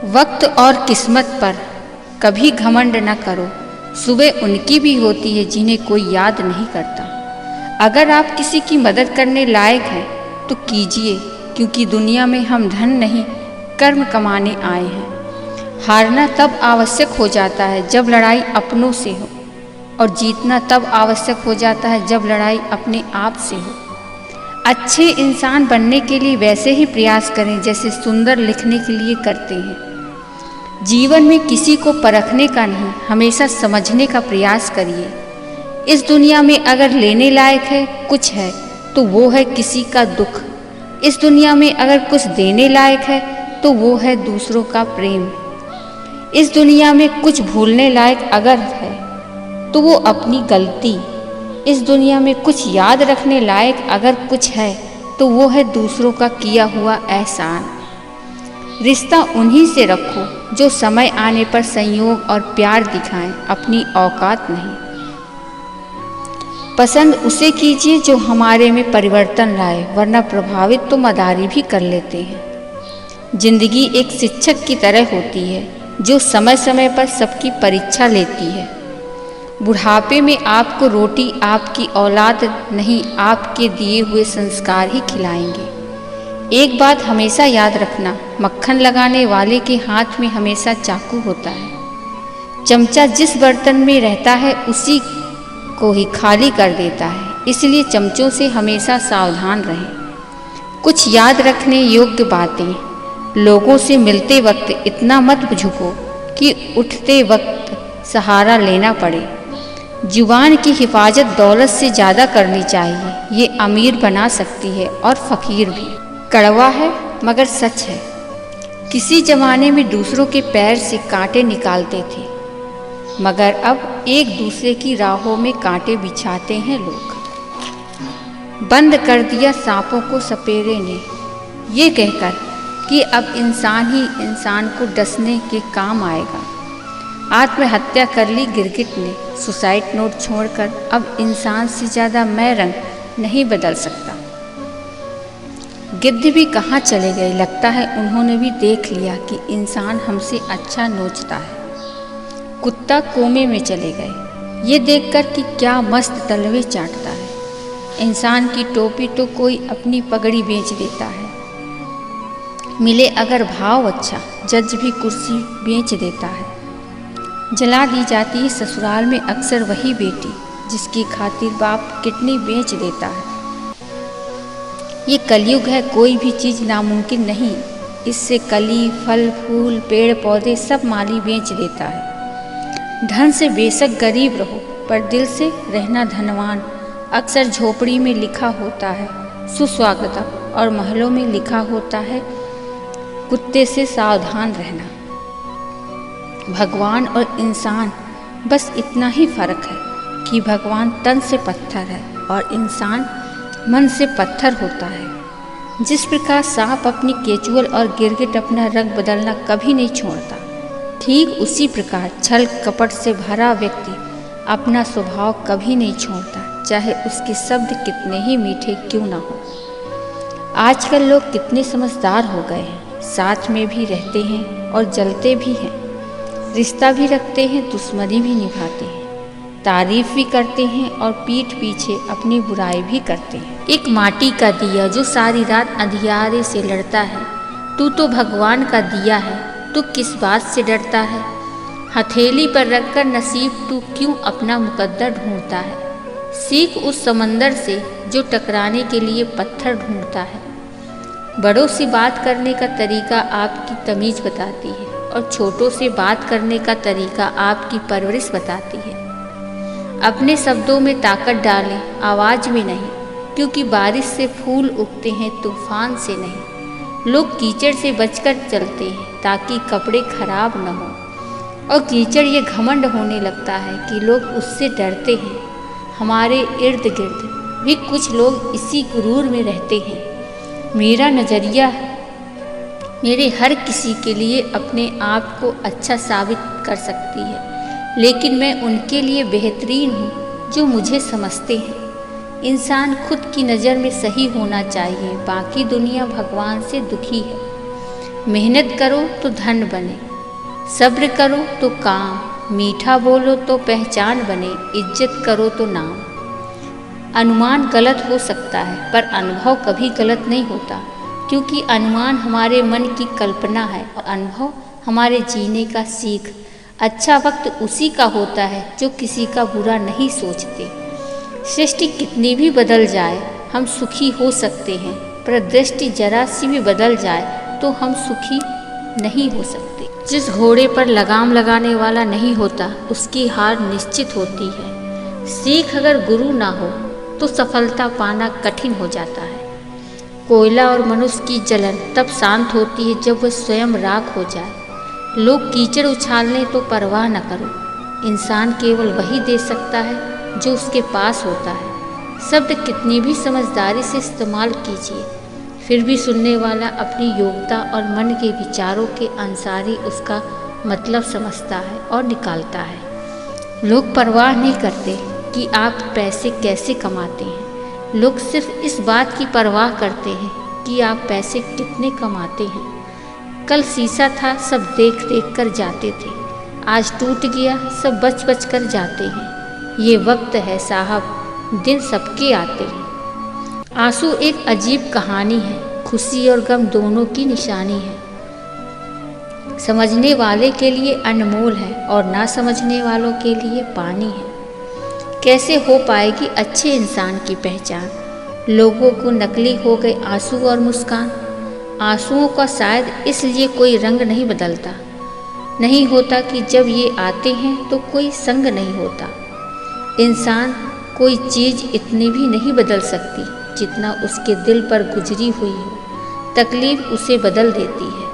वक्त और किस्मत पर कभी घमंड न करो, सुबह उनकी भी होती है जिन्हें कोई याद नहीं करता। अगर आप किसी की मदद करने लायक हैं तो कीजिए, क्योंकि दुनिया में हम धन नहीं कर्म कमाने आए हैं। हारना तब आवश्यक हो जाता है जब लड़ाई अपनों से हो, और जीतना तब आवश्यक हो जाता है जब लड़ाई अपने आप से हो। अच्छे इंसान बनने के लिए वैसे ही प्रयास करें जैसे सुंदर लिखने के लिए करते हैं। जीवन में किसी को परखने का नहीं, हमेशा समझने का प्रयास करिए। इस दुनिया में अगर लेने लायक है कुछ है तो वो है किसी का दुख। इस दुनिया में अगर कुछ देने लायक है तो वो है दूसरों का प्रेम। इस दुनिया में कुछ भूलने लायक अगर है तो वो अपनी गलती। इस दुनिया में कुछ याद रखने लायक अगर कुछ है तो वो है दूसरों का किया हुआ एहसान। रिश्ता उन्हीं से रखो जो समय आने पर संयोग और प्यार दिखाएं, अपनी औकात नहीं। पसंद उसे कीजिए जो हमारे में परिवर्तन लाए, वरना प्रभावित तो मदारी भी कर लेते हैं। जिंदगी एक शिक्षक की तरह होती है जो समय समय पर सबकी परीक्षा लेती है। बुढ़ापे में आपको रोटी आपकी औलाद नहीं, आपके दिए हुए संस्कार ही खिलाएंगे। एक बात हमेशा याद रखना, मक्खन लगाने वाले के हाथ में हमेशा चाकू होता है। चमचा जिस बर्तन में रहता है उसी को ही खाली कर देता है, इसलिए चमचों से हमेशा सावधान रहें। कुछ याद रखने योग्य बातें, लोगों से मिलते वक्त इतना मत झुको कि उठते वक्त सहारा लेना पड़े। जुबान की हिफाजत दौलत से ज़्यादा करनी चाहिए, ये अमीर बना सकती है और फ़कीर भी। कड़वा है मगर सच है। किसी ज़माने में दूसरों के पैर से कांटे निकालते थे, मगर अब एक दूसरे की राहों में कांटे बिछाते हैं लोग। बंद कर दिया सांपों को सपेरे ने, ये कहकर कि अब इंसान ही इंसान को डसने के काम आएगा। आत्महत्या कर ली गिरगिट ने, सुसाइड नोट छोड़कर अब इंसान से ज़्यादा मैं रंग नहीं बदल सकता। गिद्ध भी कहाँ चले गए, लगता है उन्होंने भी देख लिया कि इंसान हमसे अच्छा नोचता है। कुत्ता कोमे में चले गए, ये देखकर कि क्या मस्त तलवे चाटता है। इंसान की टोपी तो कोई अपनी पगड़ी बेच देता है। मिले अगर भाव अच्छा, जज भी कुर्सी बेच देता है। जला दी जाती है ससुराल में अक्सर वही बेटी जिसकी खातिर बाप किडनी बेच देता है। ये कलयुग है, कोई भी चीज़ नामुमकिन नहीं। इससे कली फल फूल पेड़ पौधे सब माली बेच देता है। धन से बेशक गरीब रहो पर दिल से रहना धनवान। अक्सर झोपड़ी में लिखा होता है सुस्वागतम और महलों में लिखा होता है कुत्ते से सावधान रहना। भगवान और इंसान बस इतना ही फर्क है कि भगवान तन से पत्थर है और इंसान मन से पत्थर होता है। जिस प्रकार सांप अपनी केचुअल और गिरगिट अपना रंग बदलना कभी नहीं छोड़ता, ठीक उसी प्रकार छल कपट से भरा व्यक्ति अपना स्वभाव कभी नहीं छोड़ता, चाहे उसके शब्द कितने ही मीठे क्यों ना हो। आजकल लोग कितने समझदार हो गए हैं, साथ में भी रहते हैं और जलते भी हैं, रिश्ता भी रखते हैं, दुश्मनी भी निभाते हैं, तारीफ भी करते हैं और पीठ पीछे अपनी बुराई भी करते हैं। एक माटी का दिया जो सारी रात अंधियारे से लड़ता है, तू तो भगवान का दिया है, तू किस बात से डरता है। हथेली पर रखकर नसीब तू क्यों अपना मुकद्दर ढूंढता है। सीख उस समंदर से जो टकराने के लिए पत्थर ढूंढता है। बड़ों से बात करने का तरीका आपकी तमीज़ बताती है और छोटों से बात करने का तरीका आपकी परवरिश बताती है। अपने शब्दों में ताकत डालें, आवाज़ में नहीं, क्योंकि बारिश से फूल उगते हैं, तूफान से नहीं। लोग कीचड़ से बचकर चलते हैं ताकि कपड़े खराब न हों, और कीचड़ ये घमंड होने लगता है कि लोग उससे डरते हैं। हमारे इर्द गिर्द भी कुछ लोग इसी गुरूर में रहते हैं। मेरा नज़रिया मेरे हर किसी के लिए अपने आप को अच्छा साबित कर सकती है, लेकिन मैं उनके लिए बेहतरीन हूँ जो मुझे समझते हैं। इंसान खुद की नज़र में सही होना चाहिए, बाकी दुनिया भगवान से दुखी है। मेहनत करो तो धन बने, सब्र करो तो काम, मीठा बोलो तो पहचान बने, इज्जत करो तो नाम। अनुमान गलत हो सकता है पर अनुभव कभी गलत नहीं होता, क्योंकि अनुमान हमारे मन की कल्पना है और अनुभव हमारे जीने का सीख। अच्छा वक्त उसी का होता है जो किसी का बुरा नहीं सोचते। सृष्टि कितनी भी बदल जाए हम सुखी हो सकते हैं, पर दृष्टि जरा सी भी बदल जाए तो हम सुखी नहीं हो सकते। जिस घोड़े पर लगाम लगाने वाला नहीं होता उसकी हार निश्चित होती है। सीख अगर गुरु ना हो तो सफलता पाना कठिन हो जाता है। कोयला और मनुष्य की जलन तब शांत होती है जब वह स्वयं राख हो जाए। लोग कीचड़ उछालने तो परवाह न करो, इंसान केवल वही दे सकता है जो उसके पास होता है। शब्द कितनी भी समझदारी से इस्तेमाल कीजिए, फिर भी सुनने वाला अपनी योग्यता और मन के विचारों के अनुसार ही उसका मतलब समझता है और निकालता है। लोग परवाह नहीं करते कि आप पैसे कैसे कमाते हैं, लोग सिर्फ इस बात की परवाह करते हैं कि आप पैसे कितने कमाते हैं। कल शीशा था, सब देख देख कर जाते थे, आज टूट गया, सब बच बच कर जाते हैं। ये वक्त है साहब, दिन सबके आते हैं। आंसू एक अजीब कहानी है, खुशी और गम दोनों की निशानी है। समझने वाले के लिए अनमोल है और ना समझने वालों के लिए पानी है। कैसे हो पाएगी अच्छे इंसान की पहचान? लोगों को नकली हो गए आंसू और मुस्कान। आंसुओं का शायद इसलिए कोई रंग नहीं बदलता, नहीं होता कि जब ये आते हैं तो कोई संग नहीं होता। इंसान कोई चीज़ इतनी भी नहीं बदल सकती जितना उसके दिल पर गुजरी हुई हो। तकलीफ उसे बदल देती है।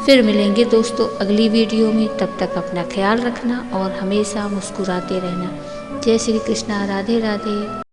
फिर मिलेंगे दोस्तों अगली वीडियो में, तब तक अपना ख्याल रखना और हमेशा मुस्कुराते रहना। जय श्री कृष्णा, राधे राधे।